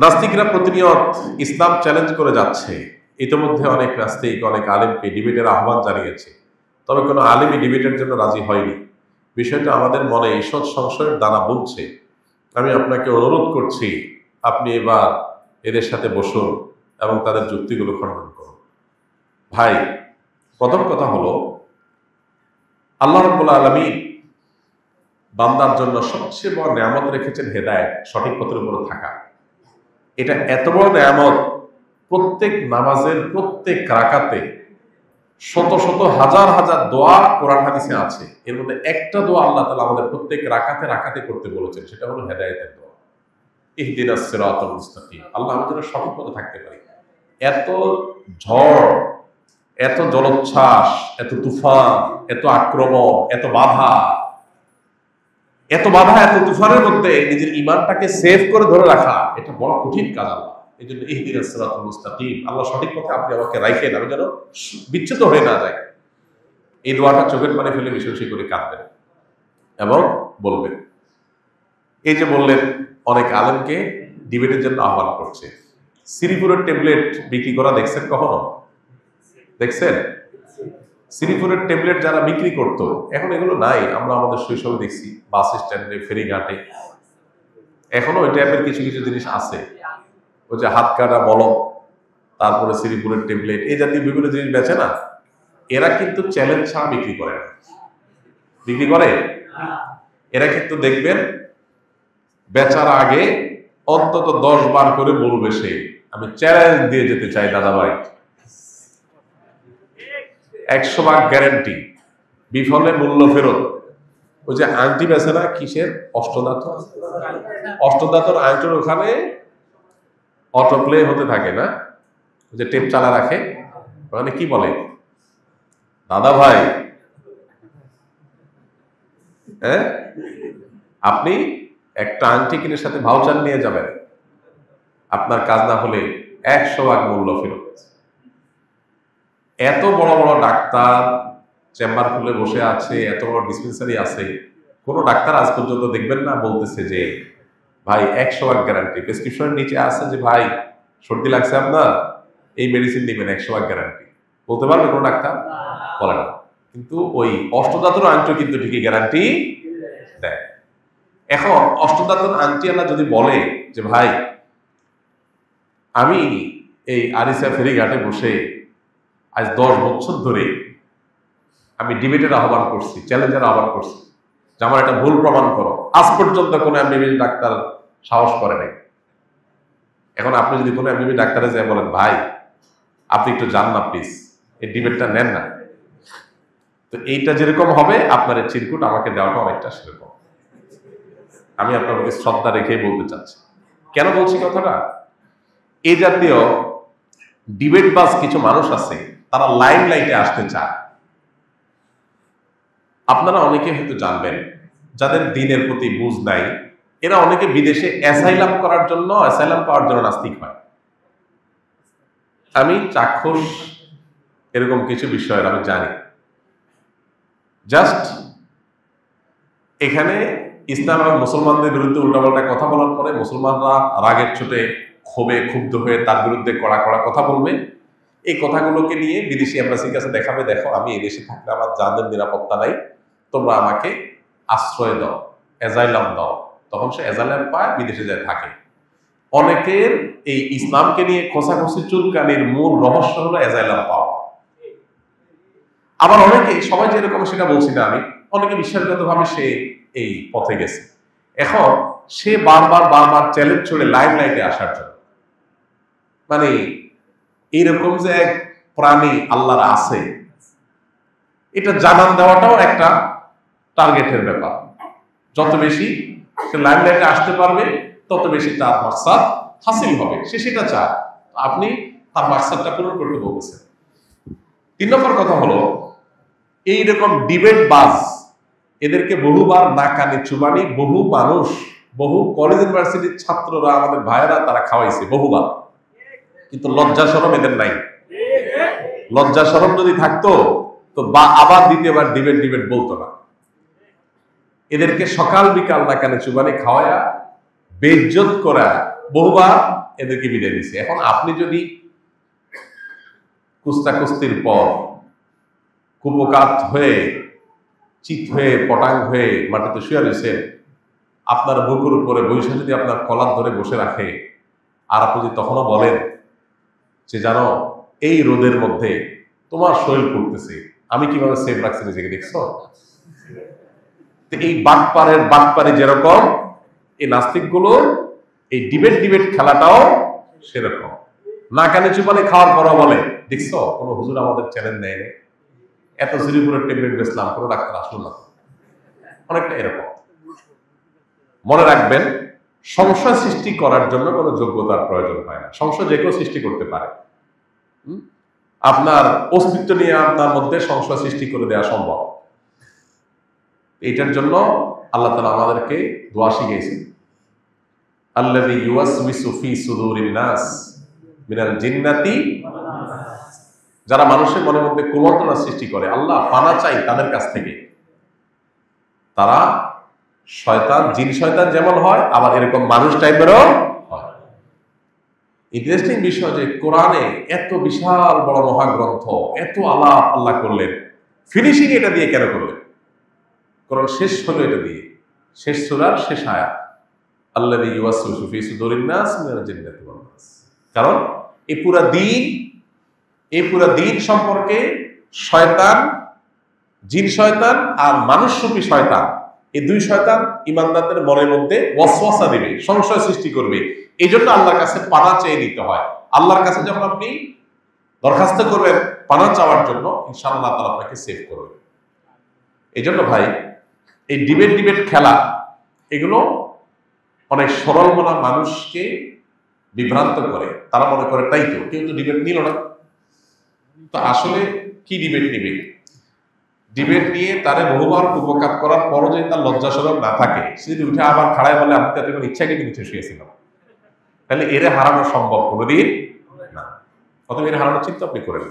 নাস্তিকরা প্রতিনিয়ত ইসলাম চ্যালেঞ্জ করে যাচ্ছে। ইতিমধ্যে অনেক নাস্তিক অনেক আলেমকে ডিবেটের আহ্বান জানিয়েছে, তবে কোনো আলেমই ডিবেটের জন্য রাজি হয়নি। বিষয়টা আমাদের মনে ঈষৎ সংশয়ের দানা বুনছে। আমি আপনাকে অনুরোধ করছি, আপনি এবার এদের সাথে বসুন এবং তাদের যুক্তিগুলো খণ্ডন করুন। ভাই, প্রথম কথা হলো, আল্লাহ রাব্বুল আলামিন বান্দার জন্য সবচেয়ে বড় নিয়ামত রেখেছেন হেদায়েত, সঠিক পথের উপর থাকা। এটা এত বড় নিয়ামত, প্রত্যেক নামাজের প্রত্যেক রাকাতে শত শত হাজার হাজার দোয়া কোরআন হাদিসে আছে। এর মধ্যে একটা দোয়া আল্লাহ তাআলা আমাদের প্রত্যেক রাকাতে রাকাতে করতে বলেছেন, সেটা হলো হেদায়েতের দোয়া। ইহদিনাস সিরাতাল মুস্তাকিম। আল্লাহ আমাদের সঠিক পথে থাকতে পারি। এত ঝড়, এত জলোচ্ছ্বাস, এত তুফান, এত আক্রমণ, এত বাধা, এত তুফানের মধ্যে নিজের ঈমানটাকে সেভ করে ধরে রাখা, এটা বড় কঠিন কাজ। আল্লাহ এই জন্য ইহদিনাস সিরাতাল মুস্তাকিম, আল্লাহ সঠিক পথে আপনি আমাকে রাখেন, আমি যেন বিচ্যুত হয়ে না যাই। এই দোয়াটা চোখের পানি ফেলে বেশি করে কাঁদবেন এবং বলবেন। এই যে বললেন, অনেক আলেমকে ডিবেটের জন্য আহ্বান করছে। শ্রীপুরের ট্যাবলেট বিক্রি করা দেখছেন কখনো? দেখছেন? শ্রীপুরের ট্যাবলেট যারা বিক্রি করতো, এখন এগুলো নাই। আমরা আমাদের শৈশবে দেখছি বাস স্ট্যান্ডে, ফেরিঘাটে, এখনো ওই টাইপের কিছু কিছু জিনিস আছে। ওই যে হাত কাটা বলম, তারপরে শ্রীপুরের ট্যাবলেট, এই জাতীয় বিভিন্ন জিনিস বেচে না। এরা কিন্তু চ্যালেঞ্জ ছাড়া বিক্রি করে না। বিক্রি করে? এরা কিন্তু দেখবেন বেচার আগে অন্তত 10 বার করে বলবে সে, আমি চ্যালেঞ্জ দিয়ে যেতে চাই দাদা ভাই, 100 ভাগ গ্যারান্টি, বিফলে মূল্য ফেরত। ওই যে আংটি বেছে না, কিসের? অষ্টধাতুর আংটির ওখানে অটো প্লে হতে থাকে না, ওই যে টেপ চালা রাখে, ওখানে কি বলে? দাদা ভাই, হ্যাঁ, আপনি একটা আংটি কিনে সাথে ভাউচার নিয়ে যাবেন, আপনার কাজ না হলে 100 ভাগ মূল্য ফেরত। এত বড় বড় ডাক্তার চেম্বার খুলে বসে আছে, এত বড় ডিসপেন্সারি আছে, কোন ডাক্তার আজ পর্যন্ত দেখবেন না বলতেছে যে ভাই 100 ভাগ গ্যারান্টি। প্রেসক্রিপশনের নিচে আছে যে ভাই সর্দি লাগছে আপনার, এই মেডিসিন নেবেন, 100 ভাগ গ্যারান্টি। বলতে পারবে কোন ডাক্তার? বলে না। কিন্তু ওই অষ্টধাতুর আংটি কিন্তু ঠিকই গ্যারান্টি দেয়। এখন অষ্টধাতুর আংটি আল্লাহ যদি বলে যে ভাই, আমি এই আরিসা ফেরিঘাটে বসে আজ 10 বছর ধরে আমি ডিবেটের আহ্বান করছি, চ্যালেঞ্জের আহ্বান করছি যে আমার এটা ভুল প্রমাণ করো, আজ পর্যন্ত কোনো এমবিবিএস ডাক্তার সাহস করে নাই। এখন আপনি যদি কোনো এমবিবিএস ডাক্তারে যায় বলেন ভাই আপনি একটু যান না প্লিজ, এই ডিবেটটা নেন না, তো এইটা যেরকম হবে আপনার এই চিরকুট আমাকে দেওয়াটা অনেকটা সেরকম। আমি আপনার প্রতি শ্রদ্ধা রেখেই বলতে চাচ্ছি। কেন বলছি কথাটা? এই জাতীয় ডিবেট বাস কিছু মানুষ আছে, তারা লাইম লাইটে আসতে চায়। আপনারা অনেকে হয়তো জানবেন, যাদের দিনের প্রতি বুঝ নাই, এরা অনেকে বিদেশে অ্যাসাইলাম পাওয়ার জন্য নাস্তিক হয়। আমি চাক্ষুষ এরকম কিছু বিষয়ের আমি জানি। জাস্ট এখানে ইসলাম এবং মুসলমানদের বিরুদ্ধে উল্টাপাল্টা কথা বলার পরে মুসলমানরা রাগের চোটে ক্ষোভে ক্ষুব্ধ হয়ে তার বিরুদ্ধে কড়া কড়া কথা বলবে। এই কথাগুলোকে নিয়ে বিদেশি এমবাসির কাছে দেখাবে, দেখো আমি এই দেশে থাকলে আমার জানের নিরাপত্তা নাই, তোমরা আমাকে আশ্রয় দাও, এজাইলাম দাও। তখন সে এজাইলাম পায়, বিদেশে যায় থাকে। অনেকের এই ইসলামকে নিয়ে খোঁচাখুচি চুলকানির মূল রহস্য হলো এজাইলাম পাওয়া। আবার অনেকে, সবাই যেরকম সেটা বলছি না আমি, অনেকে বিশ্বাসগতভাবে সে এই পথে গেছে। এখন সে বারবার চ্যালেঞ্জ ছড়ে লাইম লাইটে আসার জন্য, মানে এইরকম যে এক প্রাণী আল্লাহর আছে এটা জানান দেওয়াটাও একটা টার্গেটের ব্যাপার। যত বেশি সে লাইম লাইটে আসতে পারবে তত বেশি তার মাকসাদ হাসিল হবে, সে সেটা চায়। আপনি তার মাকসাদটা পূরণ করতে বলতেছেন। 3 নম্বর কথা হলো, এইরকম ডিবেট বাজ এদেরকে বহুবার নাকানি চুবানি বহু মানুষ, বহু কলেজ ইউনিভার্সিটির ছাত্ররা, আমাদের ভাইয়েরা, তারা খাওয়াইছে বহুবার। কিন্তু লজ্জা শরম এদের নাই। লজ্জা শরম যদি থাকতো তো আবার দ্বিতীয়বার ডিবেট বলতো না। এদেরকে সকাল বিকাল নাকানি চুবানি খাওয়ায়া, বেইজ্জত করা, বহুবার এদেরকে বিদায় দিছে। এখন আপনি যদি কুস্তাকুস্তির পর কুপকাত হয়ে চিত হয়ে পটাং হয়ে মাটিতে শুয়ে রয়েছেন, আপনার বুকুর উপরে বৈশা যদি আপনার কলার ধরে বসে রাখে, আর আপনি যদি তখনও বলেন যে জানো এই রোদের মধ্যে তোমার শরীর পড়তেছে, আমি কিভাবে সেফ রাখছি নিজেকে, দেখছো? এই বাটপারে যেরকম এই নাস্তিকগুলো এই ডিবেট খেলাটাও সেরকম। না কানে চুপানে খাওয়ার পরও বলে দেখছো কোনো হুজুর আমাদের চ্যালেঞ্জ নেয়, এত জিরিপুরের ট্যাবলেট বেচলাম কোনো ডাক্তার আসলো না, অনেকটা এরকম। মনে রাখবেন, সংশয় সৃষ্টি করার জন্য কোনো যোগ্যতার প্রয়োজন হয় না। সংশয় যে কেউ সৃষ্টি করতে পারে। আপনার অস্তিত্ব নিয়ে আপনার মধ্যে সংশয় সৃষ্টি করে দেওয়া সম্ভব। এটার জন্য আল্লাহ তাআলা আমাদেরকে দোয়া শিখিয়েছেন, আল্লাযী ইউওয়াসউইসু ফী সুদুরিন নাস মিনাল জিন্নাতি, যারা মানুষের মনের মধ্যে কুমন্ত্রণা সৃষ্টি করে, আল্লাহ পানা চাই তাদের কাছ থেকে। তারা শয়তান, জিন শয়তান যেমন হয়, আবার এরকম মানুষ টাইপেরও হয়। ইন্টারেস্টিং বিষয় যে কোরআনে এত বিশাল বড় মহাগ্রন্থ, এত আলাপ আল্লাহ করলেন, ফিনিশিং এটা দিয়ে কেন করলেন? কোরআন শেষ হলো এটা দিয়ে, শেষ সূরার শেষ আয়াত, আল্লাযী ইউওয়াসউইসু ফী সুদুরিন নাস মিনাল জিন্নাতি ওয়ান নাস। কারণ এই পুরা দিন সম্পর্কে শয়তান, জিন শয়তান আর মানুষরূপী শয়তান, এই দুই শয়তান ঈমানদারদের মনের মধ্যে ওয়াসওয়াসা দিবে, সংশয় সৃষ্টি করবে। এই জন্য আল্লাহর কাছে পানা চেয়ে নিতে হয়। আল্লাহর কাছে যখন আপনি দরখাস্ত করবেন পানা চাওয়ার জন্য, ইনশাআল্লাহ তাআলা আপনাকে সেভ করবে। এই জন্য ভাই, এই ডিবেট খেলা এগুলো অনেক সরল মনা মানুষকে বিভ্রান্ত করে। তারা মনে করে তাই তো, কেউ তো ডিবেট নিল না, তো আসলে কি ডিবেট নিবে? ডিবেট নিয়ে তারে বহুবার উপকার করার পরও যদি তার লজ্জা শরম না থাকে, সে যদি উঠে আবার খাড়ায় বলে আমি তাতে কোনো ইচ্ছাকে নিচে শুয়েছিলাম, তাহলে এরে হারানো সম্ভব কোনোদিন না। অতএব এর হারানোর চিন্তা আপনি করেন।